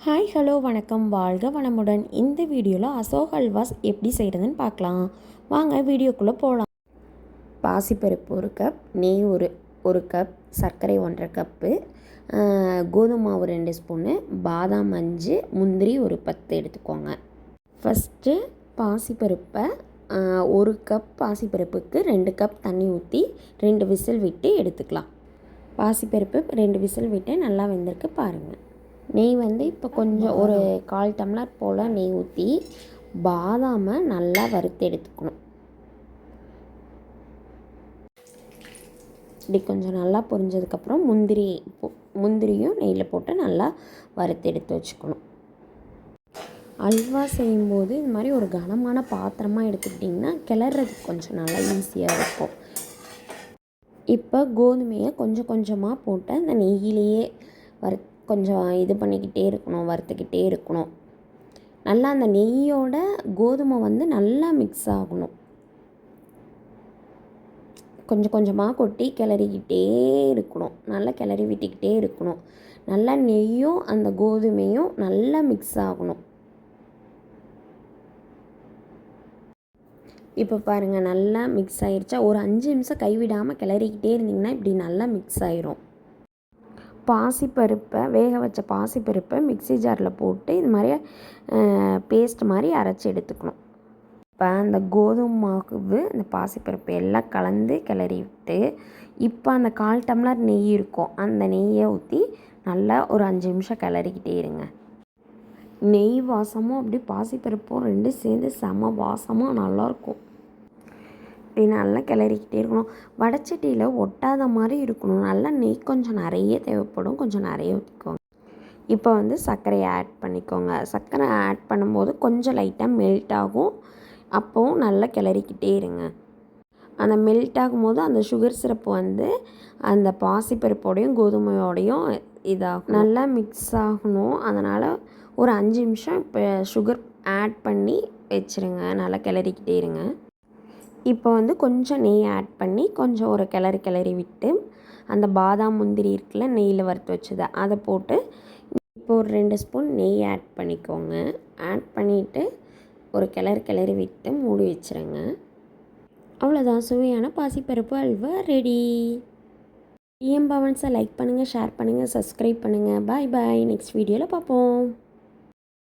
Hi hello வணக்கம் வாழ்க வளமுடன். இந்த வீடியோவில் அசோக் அல்வாஸ் எப்படி செய்கிறதுன்னு பார்க்கலாம். வாங்க வீடியோக்குள்ளே போகலாம். பாசிப்பருப்பு 1 கப், நெய் ஒரு கப், சர்க்கரை 1.5 கப்பு, கோதுமை மாவு 2 ஸ்பூனு, பாதாம் 5, முந்திரி ஒரு 10 எடுத்துக்கோங்க. ஃபஸ்ட்டு பாசிப்பருப்பை 1 கப் பாசிப்பருப்புக்கு 2 கப் தண்ணி ஊற்றி 2 விசில் விட்டு எடுத்துக்கலாம். பாசிப்பருப்பு 2 விசில் விட்டு நல்லா வெந்திருக்கு பாருங்கள். நெய் இப்போ கொஞ்சம் ஒரு 1/4 டம்ளர் போல் நெய் ஊற்றி பாதாமை நல்லா வறுத்து எடுத்துக்கணும். இப்படி கொஞ்சம் நல்லா பொரிஞ்சதுக்கப்புறம் முந்திரியும் நெய்யில் போட்டு நல்லா வறுத்து எடுத்து வச்சுக்கணும். அல்வா செய்யும்போது இது மாதிரி ஒரு கனமான பாத்திரமாக எடுத்துக்கிட்டிங்கன்னா கிளறதுக்கு கொஞ்சம் நல்லா ஈஸியாக இருக்கும். இப்போ கோதுமையை கொஞ்சம் கொஞ்சமாக போட்டு அந்த நெய்யிலேயே கொஞ்சம் இது பண்ணிக்கிட்டே இருக்கணும், வறுத்துக்கிட்டே இருக்கணும். நல்லா அந்த நெய்யோட கோதுமை நல்லா மிக்ஸ் ஆகணும். கொஞ்சம் கொஞ்சமாக கொட்டி கிளறிக்கிட்டே இருக்கணும், நல்லா கிளறி விட்டுக்கிட்டே இருக்கணும். நல்லா நெய்யும் அந்த கோதுமையும் நல்லா மிக்ஸ் ஆகணும். இப்போ பாருங்கள், நல்லா மிக்ஸ் ஆகிடுச்சா? ஒரு 5 நிமிஷம் கைவிடாமல் கிளறிக்கிட்டே இருந்திங்கன்னா இப்படி நல்லா மிக்ஸ் ஆயிரும். பாசிப்பருப்பை வேக வச்ச பாசிப்பருப்பை மிக்ஸி ஜாரில் போட்டு இது மாதிரி பேஸ்ட் மாதிரி அரைச்சி எடுத்துக்கணும். இப்போ அந்த கோதுமை மாவு அந்த பாசிப்பருப்பு எல்லாம் கலந்து கிளறி விட்டு இப்போ அந்த 1/4 டம்ளர் நெய் இருக்கும், அந்த நெய்யை ஊற்றி நல்லா ஒரு 5 நிமிஷம் கிளறிக்கிட்டே இருங்க. நெய் வாசமும் அப்படி பாசிப்பருப்பும் 2 சேர்ந்து செம வாசமாக நல்லாயிருக்கும். இப்படி நல்லா கிளறிக்கிட்டே இருக்கணும். வடைச்சட்டியில் ஒட்டாத மாதிரி இருக்கணும். நல்லா நெய் கொஞ்சம் நிறைய தேவைப்படும், கொஞ்சம் நிறைய ஊற்றிக்கோங்க. இப்போ சர்க்கரையை ஆட் பண்ணிக்கோங்க. சர்க்கரை ஆட் பண்ணும்போது கொஞ்சம் லைட்டாக மெல்ட் ஆகும், அப்போவும் நல்லா கிளறிக்கிட்டே இருங்க. அந்த மெல்ட் ஆகும்போது அந்த சுகர் சிரப்பு அந்த பாசிப்பருப்போடையும் கோதுமையோடையும் இதாகும், நல்லா மிக்ஸ் ஆகணும். அதனால் ஒரு 5 நிமிஷம் இப்போ சுகர் ஆட் பண்ணி வச்சுருங்க, நல்லா கிளறிக்கிட்டே இருங்க. இப்போ கொஞ்சம் நெய் ஆட் பண்ணி கொஞ்சம் ஒரு கிளறி விட்டு அந்த பாதாம் முந்திரி இருக்குல்ல, நெய்யில் வறுத்து வச்சது அதை போட்டு இப்போ ஒரு 2 ஸ்பூன் நெய் ஆட் பண்ணிக்கோங்க. ஆட் பண்ணிவிட்டு ஒரு கிளறி விட்டு மூடி வச்சுருங்க. அவ்வளோதான், சுவையான பாசிப்பருப்பு அல்வா ரெடி. டிஎம் பவன்ஸை லைக் பண்ணுங்கள், ஷேர் பண்ணுங்கள், சப்ஸ்கிரைப் பண்ணுங்கள். பாய் பாய். நெக்ஸ்ட் வீடியோவில் பார்ப்போம்.